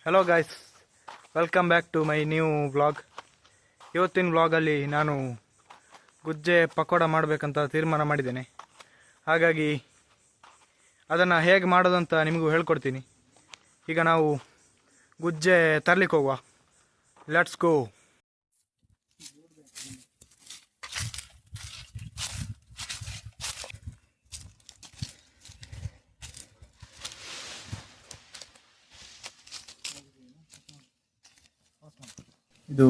Hello guys, welcome back to my new vlog. ಇವತ್ತಿನ ವ್ಲಾಗಲ್ಲಿ ನಾನು ಗುಜ್ಜೆ ಪಕೋಡ ಮಾಡಬೇಕಂತ ತೀರ್ಮಾನ ಮಾಡಿದ್ದೇನೆ. ಹಾಗಾಗಿ ಅದನ್ನು ಹೇಗೆ ಮಾಡೋದಂತ ನಿಮಗೂ ಹೇಳ್ಕೊಡ್ತೀನಿ. ಈಗ ನಾವು ಗುಜ್ಜೆ ತರಲಿಕ್ಕೆ ಹೋಗುವ. Let's go. ಇದು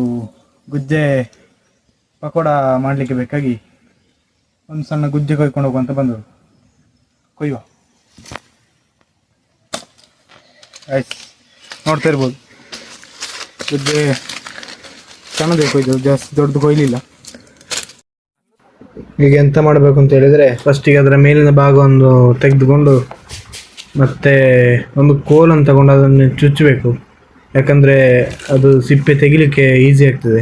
ಗುಜ್ಜೆ ಪಕೋಡ ಮಾಡಲಿಕ್ಕೆ ಬೇಕಾಗಿ ಒಂದು ಸಣ್ಣ ಗುಜ್ಜೆ ಕೊಯ್ಕೊಂಡು ಹೋಗುವಂತ ಬಂದರು. ಕೊಯ್ಯುವ. ಆಯ್ತು, ನೋಡ್ತಾ ಇರ್ಬೋದು ಗುಜ್ಜೆ ಸಣ್ಣದೇ ಕೊಯ್ದು, ಜಾಸ್ತಿ ದೊಡ್ಡದು ಕೊಯ್ಲಿಲ್ಲ. ಈಗ ಎಂತ ಮಾಡಬೇಕು ಅಂತ ಹೇಳಿದರೆ, ಫಸ್ಟಿಗೆ ಅದರ ಮೇಲಿನ ಭಾಗವನ್ನು ತೆಗೆದುಕೊಂಡು ಮತ್ತೆ ಒಂದು ಕೋಲನ್ನು ತಗೊಂಡು ಅದನ್ನು ಚುಚ್ಚಬೇಕು. ಯಾಕಂದರೆ ಅದು ಸಿಪ್ಪೆ ತೆಗಿಲಿಕ್ಕೆ ಈಸಿ ಆಗ್ತದೆ.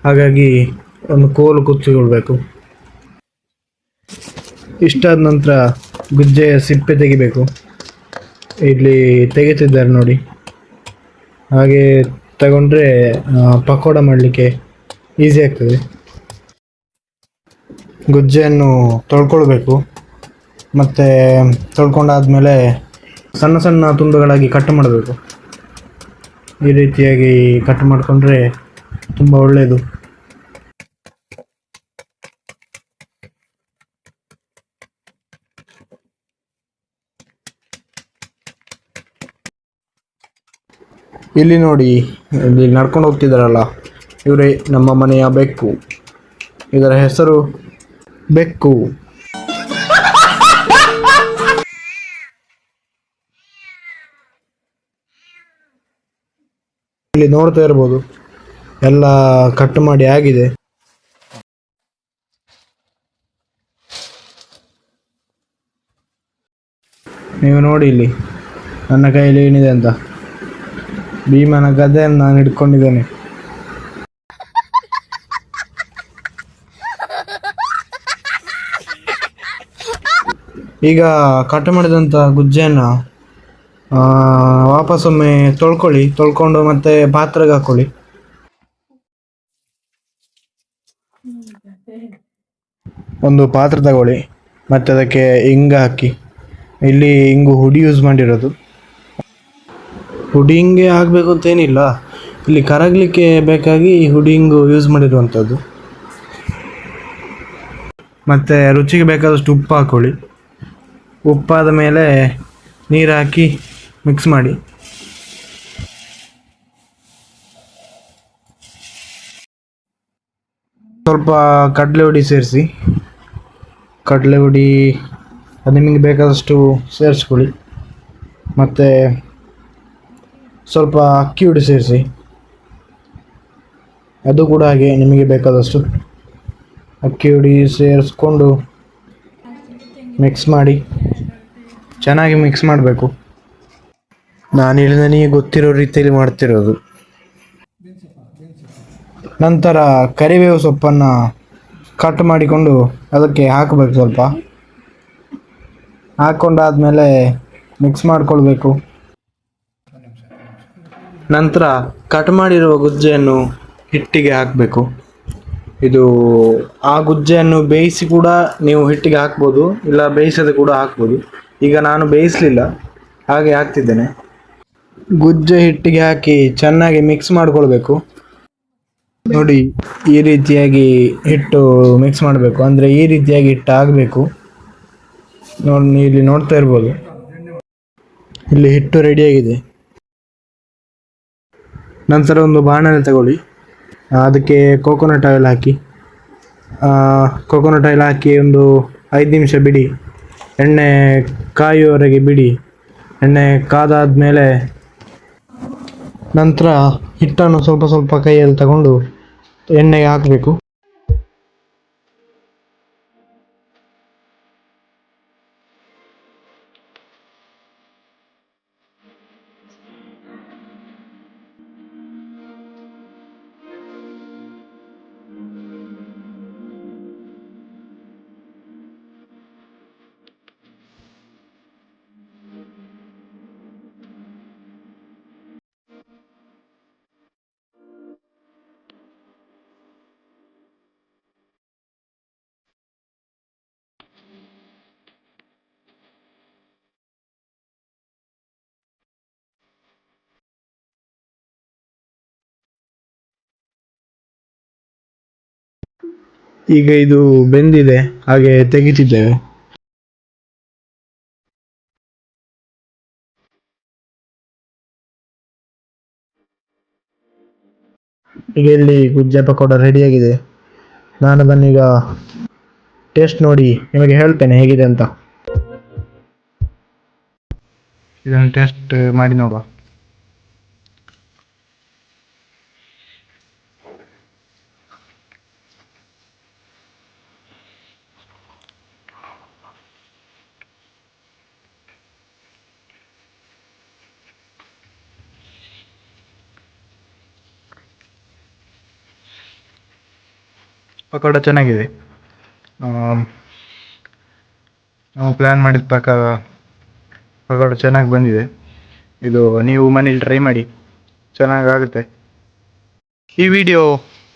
ಹಾಗಾಗಿ ಒಂದು ಕೋಲು ಕುಚ್ಚಿಕೊಳ್ಬೇಕು. ಇಷ್ಟಾದ ನಂತರ ಗುಜ್ಜೆಯ ಸಿಪ್ಪೆ ತೆಗಿಬೇಕು. ಇಲ್ಲಿ ತೆಗಿತಿದ್ದಾರೆ ನೋಡಿ, ಹಾಗೆ ತಗೊಂಡ್ರೆ ಪಕೋಡ ಮಾಡಲಿಕ್ಕೆ ಈಸಿ ಆಗ್ತದೆ. ಗುಜ್ಜೆಯನ್ನು ತೊಳ್ಕೊಳ್ಬೇಕು. ಮತ್ತು ತೊಳ್ಕೊಂಡಾದ್ಮೇಲೆ ಸಣ್ಣ ಸಣ್ಣ ತುಂಡುಗಳಾಗಿ ಕಟ್ ಮಾಡಬೇಕು. ಈ ರೀತಿಯಾಗಿ ಕಟ್ ಮಾಡಿಕೊಂಡ್ರೆ ತುಂಬ ಒಳ್ಳೆಯದು. ಇಲ್ಲಿ ನೋಡಿ, ಇಲ್ಲಿ ನಡ್ಕೊಂಡು ಹೋಗ್ತಿದ್ದಾರಲ್ಲ, ಇವರೇ ನಮ್ಮ ಮನೆಯ ಬೆಕ್ಕು. ಇದರ ಹೆಸರು ಬೆಕ್ಕು. ಇಲ್ಲಿ ನೋಡ್ತಾ ಇರ್ಬೋದು, ಎಲ್ಲ ಕಟ್ ಮಾಡಿ ಆಗಿದೆ. ನೀವು ನೋಡಿ ಇಲ್ಲಿ ನನ್ನ ಕೈಯಲ್ಲಿ ಏನಿದೆ ಅಂತ. ಭೀಮನ ಗದೆಯನ್ನು ನಾನು ಹಿಡ್ಕೊಂಡಿದ್ದೇನೆ. ಈಗ ಕಟ್ ಮಾಡಿದಂಥ ಗುಜ್ಜೆಯನ್ನು ವಾಪಸ್ಸೊಮ್ಮೆ ತೊಳ್ಕೊಂಡು ಮತ್ತೆ ಪಾತ್ರೆಗೆ ಹಾಕೊಳ್ಳಿ. ಒಂದು ಪಾತ್ರೆ ತಗೊಳ್ಳಿ, ಮತ್ತೆ ಅದಕ್ಕೆ ಹಿಂಗ ಹಾಕಿ. ಇಲ್ಲಿ ಹಿಂಗು ಹುಡಿ ಯೂಸ್ ಮಾಡಿರೋದು. ಹುಡಿ ಹಿಂಗೆ ಆಗಬೇಕು ಅಂತೇನಿಲ್ಲ, ಇಲ್ಲಿ ಕರಗಲಿಕ್ಕೆ ಬೇಕಾಗಿ ಹುಡಿ ಹಿಂಗು ಯೂಸ್ ಮಾಡಿರುವಂಥದ್ದು. ಮತ್ತು ರುಚಿಗೆ ಬೇಕಾದಷ್ಟು ಉಪ್ಪು ಹಾಕ್ಕೊಳ್ಳಿ. ಉಪ್ಪಾದ ಮೇಲೆ ನೀರು ಹಾಕಿ ಮಿಕ್ಸ್ ಮಾಡಿ. ಸ್ವಲ್ಪ ಕಡಲೆ ಹುಡಿ ಸೇರಿಸಿ. ಕಡಲೆ ಹುಡಿ ಅದು ನಿಮಗೆ ಬೇಕಾದಷ್ಟು ಸೇರಿಸ್ಕೊಳ್ಳಿ. ಮತ್ತು ಸ್ವಲ್ಪ ಅಕ್ಕಿ ಹುಡಿ ಸೇರಿಸಿ, ಅದು ಕೂಡ ಹಾಗೆ ನಿಮಗೆ ಬೇಕಾದಷ್ಟು. ಅಕ್ಕಿ ಹುಡಿ ಸೇರಿಸ್ಕೊಂಡು ಮಿಕ್ಸ್ ಮಾಡಿ, ಚೆನ್ನಾಗಿ ಮಿಕ್ಸ್ ಮಾಡಬೇಕು. ನಾನಿಲ್ಲಿ ನನಗೆ ಗೊತ್ತಿರೋ ರೀತಿಯಲ್ಲಿ ಮಾಡ್ತಿರೋದು. ನಂತರ ಕರಿಬೇವು ಸೊಪ್ಪನ್ನು ಕಟ್ ಮಾಡಿಕೊಂಡು ಅದಕ್ಕೆ ಹಾಕಬೇಕು. ಸ್ವಲ್ಪ ಹಾಕ್ಕೊಂಡಾದ್ಮೇಲೆ ಮಿಕ್ಸ್ ಮಾಡಿಕೊಳ್ಬೇಕು. ನಂತರ ಕಟ್ ಮಾಡಿರುವ ಗುಜ್ಜೆಯನ್ನು ಹಿಟ್ಟಿಗೆ ಹಾಕಬೇಕು. ಇದು ಆ ಗುಜ್ಜೆಯನ್ನು ಬೇಯಿಸಿ ಕೂಡ ನೀವು ಹಿಟ್ಟಿಗೆ ಹಾಕ್ಬೋದು, ಇಲ್ಲ ಬೇಯಿಸದೆ ಕೂಡ ಹಾಕ್ಬೋದು. ಈಗ ನಾನು ಬೇಯಿಸಲಿಲ್ಲ, ಹಾಗೆ ಹಾಕ್ತಿದ್ದೇನೆ. ಗುಜ್ಜೆ ಹಿಟ್ಟಿಗೆ ಹಾಕಿ ಚೆನ್ನಾಗಿ ಮಿಕ್ಸ್ ಮಾಡಿಕೊಳ್ಬೇಕು. ನೋಡಿ, ಈ ರೀತಿಯಾಗಿ ಹಿಟ್ಟು ಮಿಕ್ಸ್ ಮಾಡಬೇಕು. ಅಂದರೆ ಈ ರೀತಿಯಾಗಿ ಹಿಟ್ಟು ಆಗಬೇಕು. ಇಲ್ಲಿ ನೋಡ್ತಾ ಇರ್ಬೋದು, ಇಲ್ಲಿ ಹಿಟ್ಟು ರೆಡಿಯಾಗಿದೆ. ನಂತರ ಒಂದು ಬಾಣಲೆ ತಗೊಳ್ಳಿ, ಅದಕ್ಕೆ ಕೋಕೋನಟ್ ಆಯಿಲ್ ಹಾಕಿ. ಕೋಕೋನಟ್ ಆಯಿಲ್ ಹಾಕಿ ಒಂದು 5 ನಿಮಿಷ ಬಿಡಿ. ಎಣ್ಣೆ ಕಾಯುವವರೆಗೆ ಬಿಡಿ. ಎಣ್ಣೆ ಕಾದಾದ್ಮೇಲೆ ನಂತರ ಹಿಟ್ಟನ್ನು ಸ್ವಲ್ಪ ಸ್ವಲ್ಪ ಕೈಯಲ್ಲಿ ತಗೊಂಡು ಎಣ್ಣೆಗೆ ಹಾಕಬೇಕು. ಈಗ ಇದು ಬೆಂದಿದೆ, ಹಾಗೆ ತೆಗಿತಿದ್ದೇವೆ. ಈಗ ಇಲ್ಲಿ ಗುಜ್ಜೆ ಪಕೋಡ ರೆಡಿಯಾಗಿದೆ. ನಾನು ಬನ್ನೀಗ ಟೇಸ್ಟ್ ನೋಡಿ ನಿಮಗೆ ಹೇಳ್ತೇನೆ ಹೇಗಿದೆ ಅಂತ. ಇದನ್ನು ಟೇಸ್ಟ್ ಮಾಡಿ ನೋಡುವ. ಪಕೋಡ ಚೆನ್ನಾಗಿದೆ. ನಾವು ಪ್ಲ್ಯಾನ್ ಮಾಡಿದ ಪ್ರಕಾರ ಪಕೋಡ ಚೆನ್ನಾಗಿ ಬಂದಿದೆ. ಇದು ನೀವು ಮನೇಲಿ ಟ್ರೈ ಮಾಡಿ, ಚೆನ್ನಾಗಾಗುತ್ತೆ. ಈ ವಿಡಿಯೋ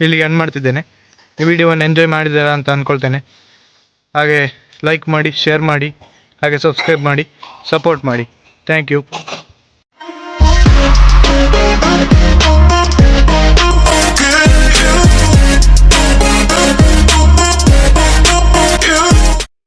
ಇಲ್ಲಿಗೆ ಎಂಡ್ ಮಾಡ್ತಿದ್ದೇನೆ. ಈ ವಿಡಿಯೋವನ್ನು ಎಂಜಾಯ್ ಮಾಡಿದ್ದೀರಾ ಅಂತ ಅಂದ್ಕೊಳ್ತೇನೆ. ಹಾಗೆ ಲೈಕ್ ಮಾಡಿ, ಶೇರ್ ಮಾಡಿ, ಹಾಗೆ ಸಬ್ಸ್ಕ್ರೈಬ್ ಮಾಡಿ, ಸಪೋರ್ಟ್ ಮಾಡಿ. Thank you.